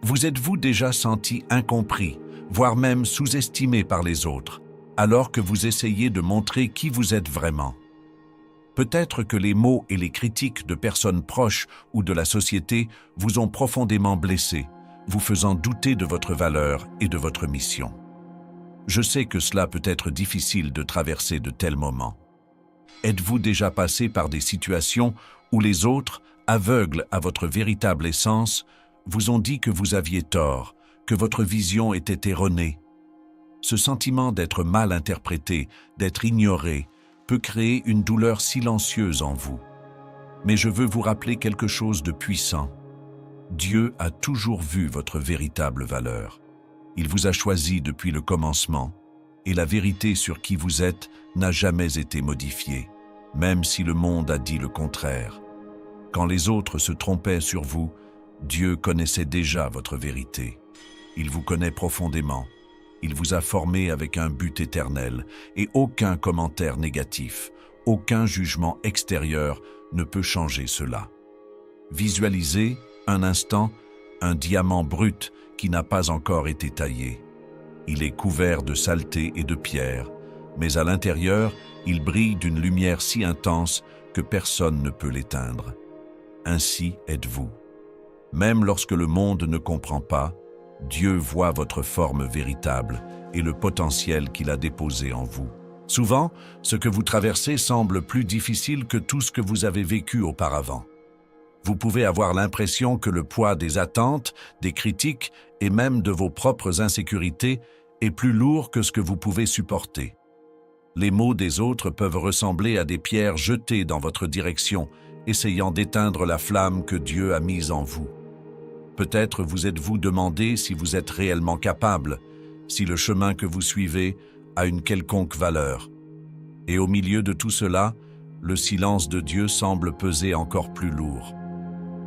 Vous êtes-vous déjà senti incompris, voire même sous-estimé par les autres, alors que vous essayez de montrer qui vous êtes vraiment? Peut-être que les mots et les critiques de personnes proches ou de la société vous ont profondément blessé, vous faisant douter de votre valeur et de votre mission. Je sais que cela peut être difficile de traverser de tels moments. Êtes-vous déjà passé par des situations où les autres, aveugles à votre véritable essence, vous ont dit que vous aviez tort, que votre vision était erronée? Ce sentiment d'être mal interprété, d'être ignoré, peut créer une douleur silencieuse en vous. Mais je veux vous rappeler quelque chose de puissant. Dieu a toujours vu votre véritable valeur. Il vous a choisi depuis le commencement, et la vérité sur qui vous êtes n'a jamais été modifiée, même si le monde a dit le contraire. Quand les autres se trompaient sur vous, Dieu connaissait déjà votre vérité. Il vous connaît profondément. Il vous a formé avec un but éternel, et aucun commentaire négatif, aucun jugement extérieur ne peut changer cela. Visualisez, un instant, un diamant brut qui n'a pas encore été taillé. Il est couvert de saleté et de pierre, mais à l'intérieur, il brille d'une lumière si intense que personne ne peut l'éteindre. Ainsi êtes-vous. Même lorsque le monde ne comprend pas, Dieu voit votre forme véritable et le potentiel qu'il a déposé en vous. Souvent, ce que vous traversez semble plus difficile que tout ce que vous avez vécu auparavant. Vous pouvez avoir l'impression que le poids des attentes, des critiques et même de vos propres insécurités est plus lourd que ce que vous pouvez supporter. Les mots des autres peuvent ressembler à des pierres jetées dans votre direction, essayant d'éteindre la flamme que Dieu a mise en vous. Peut-être vous êtes-vous demandé si vous êtes réellement capable, si le chemin que vous suivez a une quelconque valeur. Et au milieu de tout cela, le silence de Dieu semble peser encore plus lourd.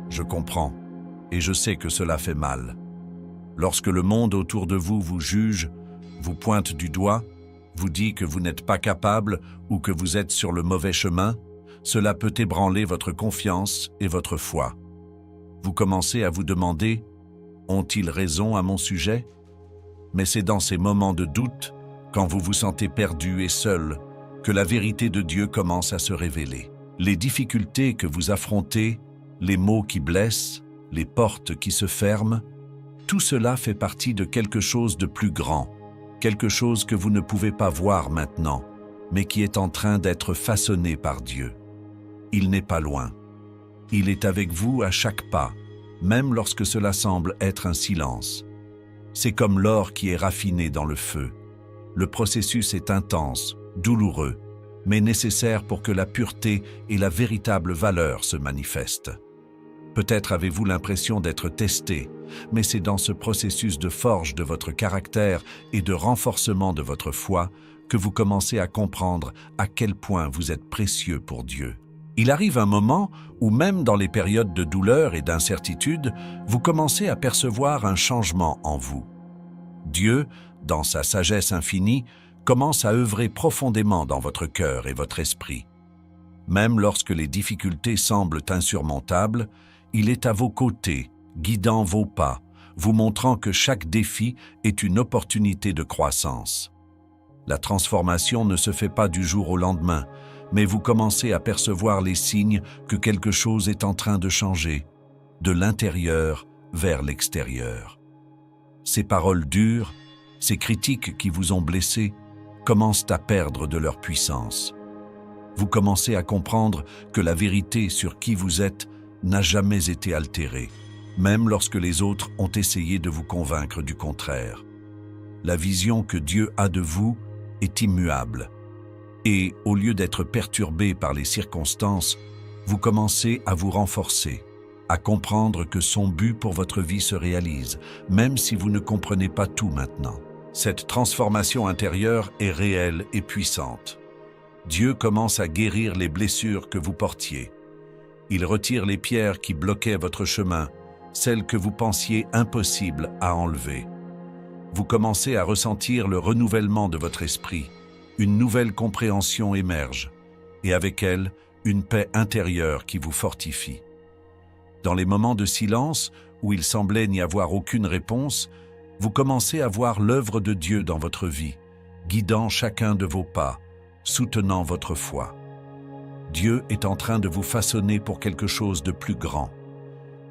Je comprends, et je sais que cela fait mal. Lorsque le monde autour de vous vous juge, vous pointe du doigt, vous dit que vous n'êtes pas capable ou que vous êtes sur le mauvais chemin, cela peut ébranler votre confiance et votre foi. Vous commencez à vous demander « Ont-ils raison à mon sujet ?» Mais c'est dans ces moments de doute, quand vous vous sentez perdu et seul, que la vérité de Dieu commence à se révéler. Les difficultés que vous affrontez, les mots qui blessent, les portes qui se ferment, tout cela fait partie de quelque chose de plus grand, quelque chose que vous ne pouvez pas voir maintenant, mais qui est en train d'être façonné par Dieu. Il n'est pas loin. Il est avec vous à chaque pas, même lorsque cela semble être un silence. C'est comme l'or qui est raffiné dans le feu. Le processus est intense, douloureux, mais nécessaire pour que la pureté et la véritable valeur se manifestent. Peut-être avez-vous l'impression d'être testé, mais c'est dans ce processus de forge de votre caractère et de renforcement de votre foi que vous commencez à comprendre à quel point vous êtes précieux pour Dieu. Il arrive un moment où même dans les périodes de douleur et d'incertitude, vous commencez à percevoir un changement en vous. Dieu, dans sa sagesse infinie, commence à œuvrer profondément dans votre cœur et votre esprit. Même lorsque les difficultés semblent insurmontables, il est à vos côtés, guidant vos pas, vous montrant que chaque défi est une opportunité de croissance. La transformation ne se fait pas du jour au lendemain, mais vous commencez à percevoir les signes que quelque chose est en train de changer, de l'intérieur vers l'extérieur. Ces paroles dures, ces critiques qui vous ont blessé, commencent à perdre de leur puissance. Vous commencez à comprendre que la vérité sur qui vous êtes n'a jamais été altérée, même lorsque les autres ont essayé de vous convaincre du contraire. La vision que Dieu a de vous est immuable. Et, au lieu d'être perturbé par les circonstances, vous commencez à vous renforcer, à comprendre que son but pour votre vie se réalise, même si vous ne comprenez pas tout maintenant. Cette transformation intérieure est réelle et puissante. Dieu commence à guérir les blessures que vous portiez. Il retire les pierres qui bloquaient votre chemin, celles que vous pensiez impossibles à enlever. Vous commencez à ressentir le renouvellement de votre esprit. Une nouvelle compréhension émerge, et avec elle, une paix intérieure qui vous fortifie. Dans les moments de silence, où il semblait n'y avoir aucune réponse, vous commencez à voir l'œuvre de Dieu dans votre vie, guidant chacun de vos pas, soutenant votre foi. Dieu est en train de vous façonner pour quelque chose de plus grand.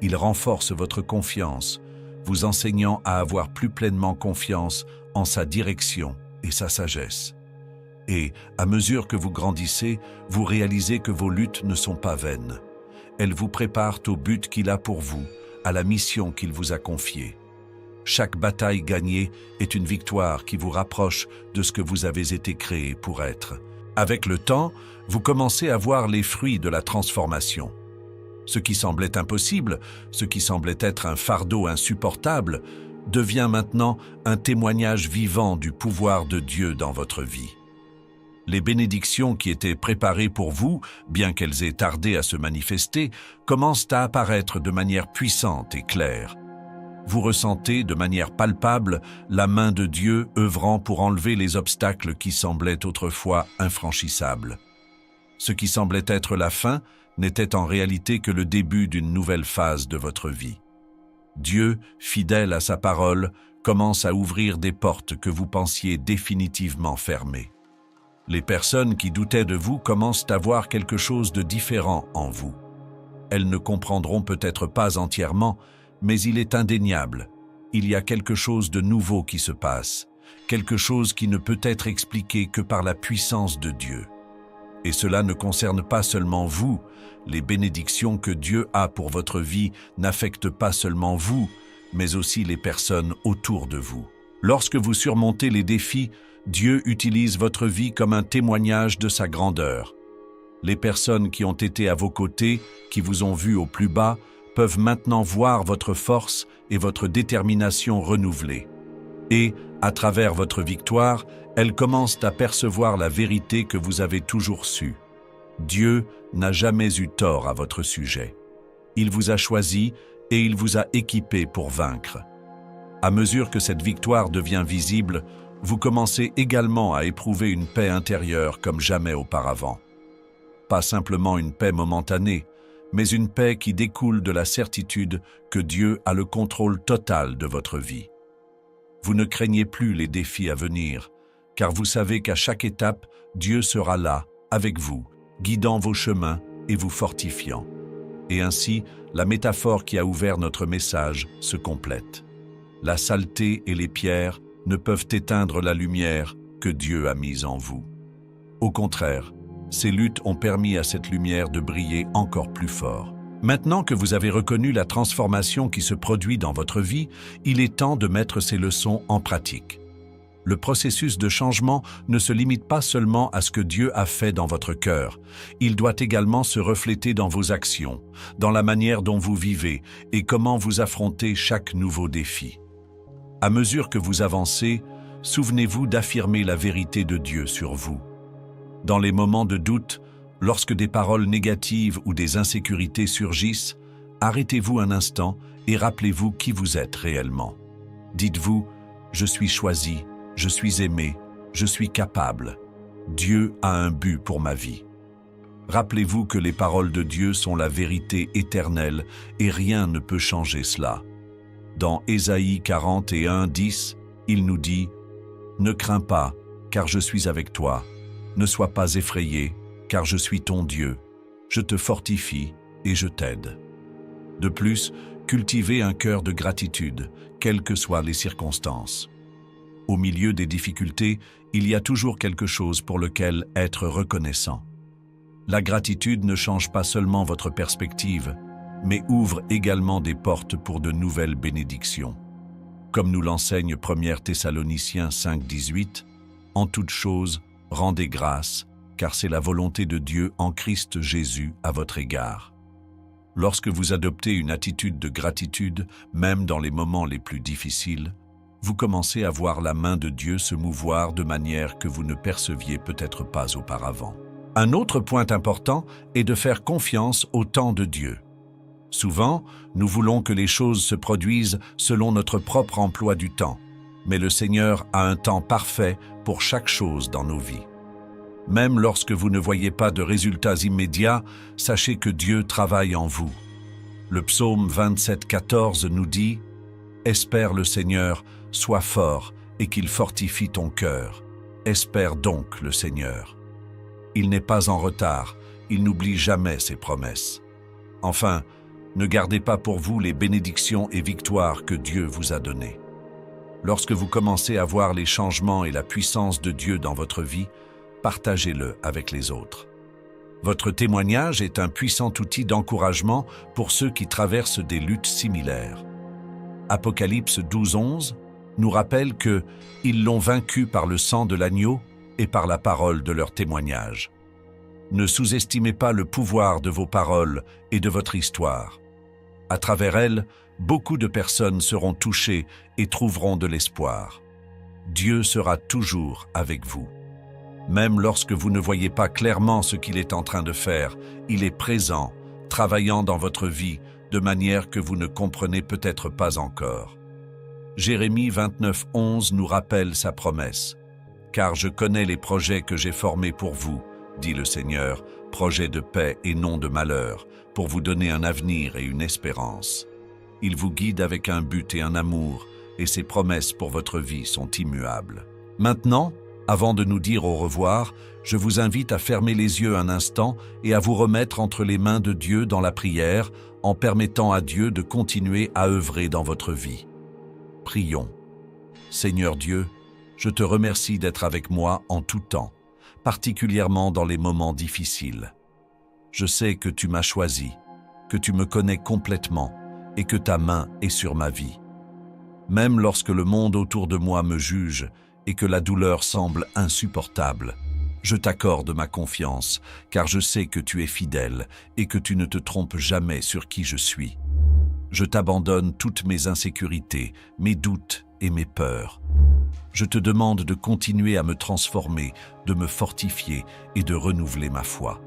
Il renforce votre confiance, vous enseignant à avoir plus pleinement confiance en sa direction et sa sagesse. Et, à mesure que vous grandissez, vous réalisez que vos luttes ne sont pas vaines. Elles vous préparent au but qu'il a pour vous, à la mission qu'il vous a confiée. Chaque bataille gagnée est une victoire qui vous rapproche de ce que vous avez été créé pour être. Avec le temps, vous commencez à voir les fruits de la transformation. Ce qui semblait impossible, ce qui semblait être un fardeau insupportable, devient maintenant un témoignage vivant du pouvoir de Dieu dans votre vie. Les bénédictions qui étaient préparées pour vous, bien qu'elles aient tardé à se manifester, commencent à apparaître de manière puissante et claire. Vous ressentez de manière palpable la main de Dieu œuvrant pour enlever les obstacles qui semblaient autrefois infranchissables. Ce qui semblait être la fin n'était en réalité que le début d'une nouvelle phase de votre vie. Dieu, fidèle à sa parole, commence à ouvrir des portes que vous pensiez définitivement fermées. Les personnes qui doutaient de vous commencent à voir quelque chose de différent en vous. Elles ne comprendront peut-être pas entièrement, mais il est indéniable. Il y a quelque chose de nouveau qui se passe, quelque chose qui ne peut être expliqué que par la puissance de Dieu. Et cela ne concerne pas seulement vous. Les bénédictions que Dieu a pour votre vie n'affectent pas seulement vous, mais aussi les personnes autour de vous. Lorsque vous surmontez les défis, Dieu utilise votre vie comme un témoignage de sa grandeur. Les personnes qui ont été à vos côtés, qui vous ont vu au plus bas, peuvent maintenant voir votre force et votre détermination renouvelées. Et, à travers votre victoire, elles commencent à percevoir la vérité que vous avez toujours su. Dieu n'a jamais eu tort à votre sujet. Il vous a choisi et il vous a équipé pour vaincre. À mesure que cette victoire devient visible, vous commencez également à éprouver une paix intérieure comme jamais auparavant. Pas simplement une paix momentanée, mais une paix qui découle de la certitude que Dieu a le contrôle total de votre vie. Vous ne craignez plus les défis à venir, car vous savez qu'à chaque étape, Dieu sera là, avec vous, guidant vos chemins et vous fortifiant. Et ainsi, la métaphore qui a ouvert notre message se complète. La saleté et les pierres ne peuvent éteindre la lumière que Dieu a mise en vous. Au contraire, ces luttes ont permis à cette lumière de briller encore plus fort. Maintenant que vous avez reconnu la transformation qui se produit dans votre vie, il est temps de mettre ces leçons en pratique. Le processus de changement ne se limite pas seulement à ce que Dieu a fait dans votre cœur. Il doit également se refléter dans vos actions, dans la manière dont vous vivez et comment vous affrontez chaque nouveau défi. À mesure que vous avancez, souvenez-vous d'affirmer la vérité de Dieu sur vous. Dans les moments de doute, lorsque des paroles négatives ou des insécurités surgissent, arrêtez-vous un instant et rappelez-vous qui vous êtes réellement. Dites-vous « Je suis choisi, je suis aimé, je suis capable. Dieu a un but pour ma vie. » Rappelez-vous que les paroles de Dieu sont la vérité éternelle et rien ne peut changer cela. Dans Ésaïe 41:10, il nous dit « Ne crains pas, car je suis avec toi. Ne sois pas effrayé, car je suis ton Dieu. Je te fortifie et je t'aide. » De plus, cultivez un cœur de gratitude, quelles que soient les circonstances. Au milieu des difficultés, il y a toujours quelque chose pour lequel être reconnaissant. La gratitude ne change pas seulement votre perspective, mais ouvre également des portes pour de nouvelles bénédictions. Comme nous l'enseigne 1 Thessaloniciens 5:18, « En toute chose, rendez grâce, car c'est la volonté de Dieu en Christ Jésus à votre égard. » Lorsque vous adoptez une attitude de gratitude, même dans les moments les plus difficiles, vous commencez à voir la main de Dieu se mouvoir de manière que vous ne perceviez peut-être pas auparavant. Un autre point important est de faire confiance au temps de Dieu. Souvent, nous voulons que les choses se produisent selon notre propre emploi du temps, mais le Seigneur a un temps parfait pour chaque chose dans nos vies. Même lorsque vous ne voyez pas de résultats immédiats, sachez que Dieu travaille en vous. Le psaume 27,14 nous dit « Espère le Seigneur, sois fort, et qu'il fortifie ton cœur. Espère donc le Seigneur. » Il n'est pas en retard, il n'oublie jamais ses promesses. Enfin, ne gardez pas pour vous les bénédictions et victoires que Dieu vous a données. Lorsque vous commencez à voir les changements et la puissance de Dieu dans votre vie, partagez-le avec les autres. Votre témoignage est un puissant outil d'encouragement pour ceux qui traversent des luttes similaires. Apocalypse 12:11 nous rappelle que « Ils l'ont vaincu par le sang de l'agneau et par la parole de leur témoignage ». Ne sous-estimez pas le pouvoir de vos paroles et de votre histoire. À travers elles, beaucoup de personnes seront touchées et trouveront de l'espoir. Dieu sera toujours avec vous. Même lorsque vous ne voyez pas clairement ce qu'il est en train de faire, il est présent, travaillant dans votre vie de manière que vous ne comprenez peut-être pas encore. Jérémie 29:11 nous rappelle sa promesse. « Car je connais les projets que j'ai formés pour vous, dit le Seigneur, projets de paix et non de malheur, pour vous donner un avenir et une espérance. Il vous guide avec un but et un amour, et ses promesses pour votre vie sont immuables. » Maintenant, avant de nous dire au revoir, je vous invite à fermer les yeux un instant et à vous remettre entre les mains de Dieu dans la prière, en permettant à Dieu de continuer à œuvrer dans votre vie. Prions. Seigneur Dieu, je te remercie d'être avec moi en tout temps, particulièrement dans les moments difficiles. Je sais que tu m'as choisi, que tu me connais complètement et que ta main est sur ma vie. Même lorsque le monde autour de moi me juge et que la douleur semble insupportable, je t'accorde ma confiance, car je sais que tu es fidèle et que tu ne te trompes jamais sur qui je suis. Je t'abandonne toutes mes insécurités, mes doutes et mes peurs. Je te demande de continuer à me transformer, de me fortifier et de renouveler ma foi.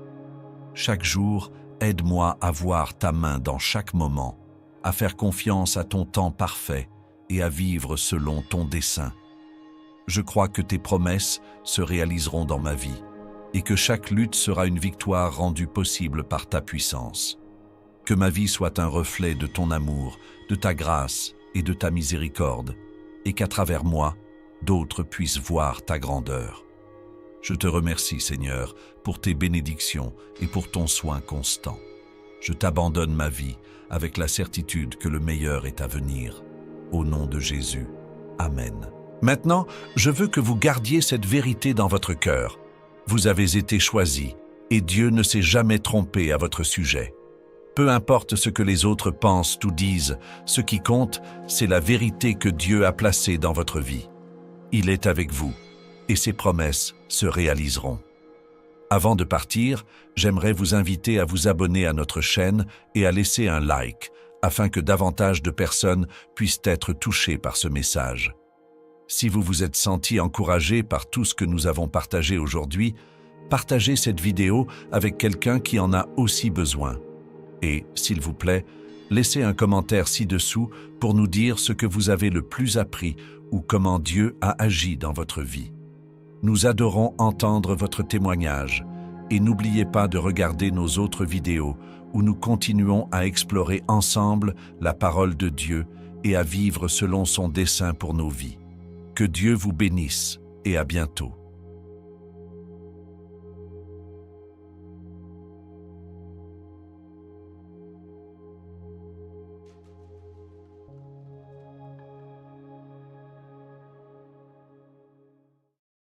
Chaque jour, aide-moi à voir ta main dans chaque moment, à faire confiance à ton temps parfait et à vivre selon ton dessein. Je crois que tes promesses se réaliseront dans ma vie et que chaque lutte sera une victoire rendue possible par ta puissance. Que ma vie soit un reflet de ton amour, de ta grâce et de ta miséricorde, et qu'à travers moi, d'autres puissent voir ta grandeur. Je te remercie, Seigneur, pour tes bénédictions et pour ton soin constant. Je t'abandonne ma vie avec la certitude que le meilleur est à venir. Au nom de Jésus. Amen. Maintenant, je veux que vous gardiez cette vérité dans votre cœur. Vous avez été choisis, et Dieu ne s'est jamais trompé à votre sujet. Peu importe ce que les autres pensent ou disent, ce qui compte, c'est la vérité que Dieu a placée dans votre vie. Il est avec vous, et ses promesses se réaliseront. Avant de partir, j'aimerais vous inviter à vous abonner à notre chaîne et à laisser un like, afin que davantage de personnes puissent être touchées par ce message. Si vous vous êtes senti encouragé par tout ce que nous avons partagé aujourd'hui, partagez cette vidéo avec quelqu'un qui en a aussi besoin. Et, s'il vous plaît, laissez un commentaire ci-dessous pour nous dire ce que vous avez le plus appris ou comment Dieu a agi dans votre vie. Nous adorons entendre votre témoignage et n'oubliez pas de regarder nos autres vidéos où nous continuons à explorer ensemble la parole de Dieu et à vivre selon son dessein pour nos vies. Que Dieu vous bénisse et à bientôt.